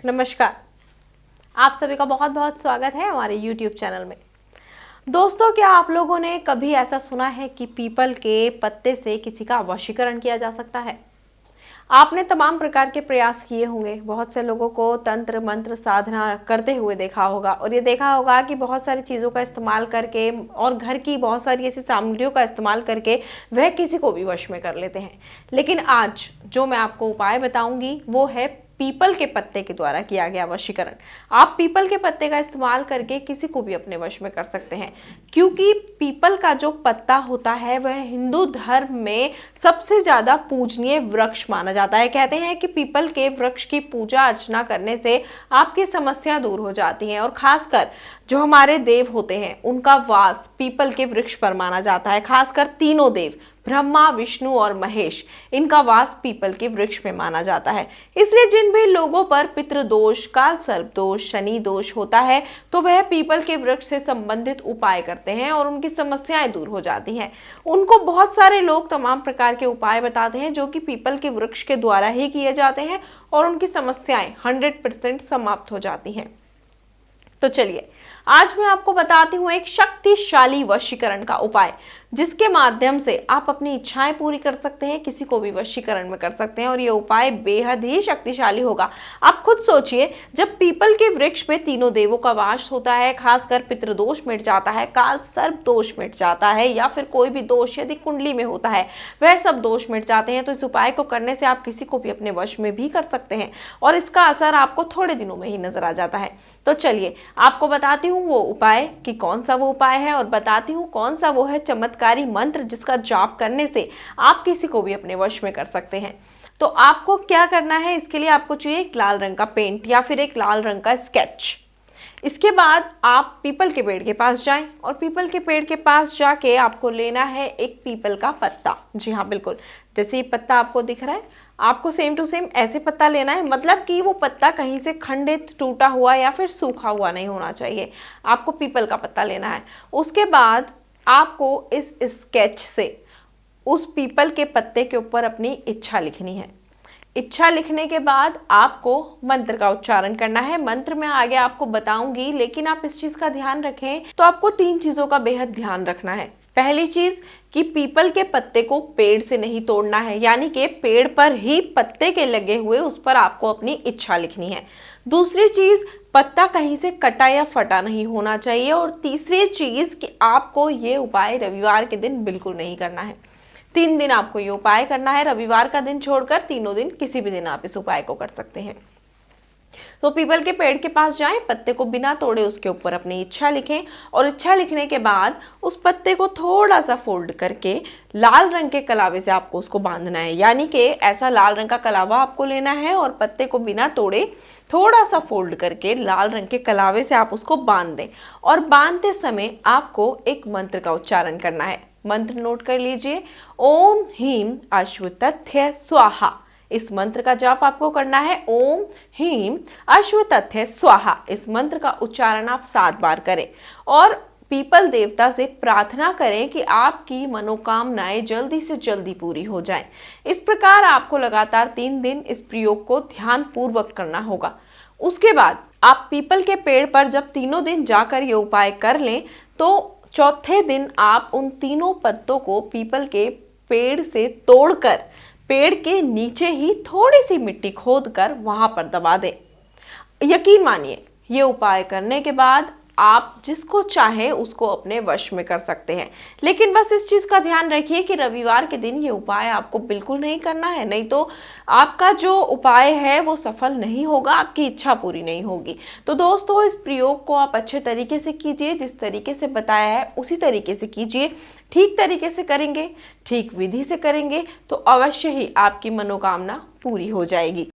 नमस्कार। आप सभी का बहुत बहुत स्वागत है हमारे YouTube चैनल में। दोस्तों, क्या आप लोगों ने कभी ऐसा सुना है कि पीपल के पत्ते से किसी का वशीकरण किया जा सकता है? आपने तमाम प्रकार के प्रयास किए होंगे, बहुत से लोगों को तंत्र मंत्र साधना करते हुए देखा होगा और ये देखा होगा कि बहुत सारी चीज़ों का इस्तेमाल करके और घर की बहुत सारी ऐसी सामग्रियों का इस्तेमाल करके वह किसी को भी वश में कर लेते हैं। लेकिन आज जो मैं आपको उपाय बताऊंगी वो है पीपल के पत्ते के द्वारा किया गया वशीकरण। आप पीपल के पत्ते का इस्तेमाल करके किसी को भी अपने वश में कर सकते हैं, क्योंकि पीपल का जो पत्ता होता है वह हिंदू धर्म में सबसे ज्यादा पूजनीय वृक्ष माना जाता है। कहते हैं कि पीपल के वृक्ष की पूजा अर्चना करने से आपकी समस्या दूर हो जाती हैं और खासकर जो हमारे देव होते हैं उनका वास पीपल के वृक्ष पर माना जाता है। खासकर तीनों देव ब्रह्मा, विष्णु और महेश, इनका वास पीपल के वृक्ष में माना जाता है। इसलिए जिन भी लोगों पर पितृदोष, काल सर्प दोष, शनि दोष होता है तो वह पीपल के वृक्ष से संबंधित उपाय करते हैं और उनकी समस्याएं दूर हो जाती हैं। उनको बहुत सारे लोग तमाम प्रकार के उपाय बताते हैं जो कि पीपल के वृक्ष के द्वारा ही किए जाते हैं और उनकी समस्याएं 100% समाप्त हो जाती हैं। तो चलिए, आज मैं आपको बताती हूँ एक शक्तिशाली वशीकरण का उपाय, जिसके माध्यम से आप अपनी इच्छाएं पूरी कर सकते हैं, किसी को भी वशीकरण में कर सकते हैं और ये उपाय बेहद ही शक्तिशाली होगा। आप खुद सोचिए, जब पीपल के वृक्ष पे तीनों देवों का वास होता है, खासकर पितृदोष मिट जाता है, काल सर्प दोष मिट जाता है या फिर कोई भी दोष यदि कुंडली में होता है वह सब दोष मिट जाते हैं, तो इस उपाय को करने से आप किसी को भी अपने वश में भी कर सकते हैं और इसका असर आपको थोड़े दिनों में ही नजर आ जाता है। तो चलिए, आपको बताती हूँ वो उपाय कि कौन सा वो उपाय है और बताती हूँ कौन सा वो है चमत्कारी मंत्र जिसका जाप करने से आप किसी को भी अपने वश में कर सकते हैं। तो आपको क्या करना है, इसके लिए आपको चाहिए एक लाल रंग का पेंट या फिर एक लाल रंग का स्केच। इसके बाद आप पीपल के पेड़ के पास जाएं और पीपल के पेड़ के पास जाके आपको लेना है एक पीपल का पत्ता। जी हाँ, बिल्कुल जैसे ये पत्ता आपको दिख रहा है, आपको सेम टू सेम ऐसे पत्ता लेना है। मतलब कि वो पत्ता कहीं से खंडित, टूटा हुआ या फिर सूखा हुआ नहीं होना चाहिए। आपको पीपल का पत्ता लेना है। उसके बाद आपको इस स्केच से उस पीपल के पत्ते के ऊपर अपनी इच्छा लिखनी है। इच्छा लिखने के बाद आपको मंत्र का उच्चारण करना है। मंत्र में आगे आपको बताऊंगी, लेकिन आप इस चीज का ध्यान रखें तो आपको 3 चीजों का बेहद ध्यान रखना है। पहली चीज कि पीपल के पत्ते को पेड़ से नहीं तोड़ना है, यानी कि पेड़ पर ही पत्ते के लगे हुए उस पर आपको अपनी इच्छा लिखनी है। दूसरी चीज, पत्ता कहीं से कटा या फटा नहीं होना चाहिए। और तीसरी चीज कि आपको ये उपाय रविवार के दिन बिल्कुल नहीं करना है। 3 दिन आपको ये उपाय करना है, रविवार का दिन छोड़कर तीनों दिन किसी भी दिन आप इस उपाय को कर सकते हैं। तो पीपल के पेड़ के पास जाएं, पत्ते को बिना तोड़े उसके ऊपर अपनी इच्छा लिखें और इच्छा लिखने के बाद उस पत्ते को थोड़ा सा फोल्ड करके लाल रंग के कलावे से आपको उसको बांधना है। यानी कि ऐसा लाल रंग का कलावा आपको लेना है और पत्ते को बिना तोड़े थोड़ा सा फोल्ड करके लाल रंग के कलावे से आप उसको बांध दें और बांधते समय आपको एक मंत्र का उच्चारण करना है। मंत्र नोट कर लीजिए, ओम ह्रीं अश्वतथ्य स्वाहा। इस मंत्र का जाप आपको करना है। ओम ह्रीं अश्वतथ्य स्वाहा। इस मंत्र का उच्चारण आप 7 बार करें और पीपल देवता से प्रार्थना करें कि आपकी मनोकामनाएं जल्दी से जल्दी पूरी हो जाएं। इस प्रकार आपको लगातार 3 दिन इस प्रयोग को ध्यान पूर्वक करना होगा। उसके बाद आप पीपल के पेड़ पर जब तीनों दिन जाकर ये उपाय कर लें तो चौथे दिन आप उन तीनों पत्तों को पीपल के पेड़ से तोड़कर पेड़ के नीचे ही थोड़ी सी मिट्टी खोदकर वहां पर दबा दें। यकीन मानिए, ये उपाय करने के बाद आप जिसको चाहे उसको अपने वश में कर सकते हैं। लेकिन बस इस चीज का ध्यान रखिए कि रविवार के दिन ये उपाय आपको बिल्कुल नहीं करना है, नहीं तो आपका जो उपाय है वो सफल नहीं होगा, आपकी इच्छा पूरी नहीं होगी। तो दोस्तों, इस प्रयोग को आप अच्छे तरीके से कीजिए, जिस तरीके से बताया है उसी तरीके से कीजिए। ठीक तरीके से करेंगे, ठीक विधि से करेंगे तो अवश्य ही आपकी मनोकामना पूरी हो जाएगी।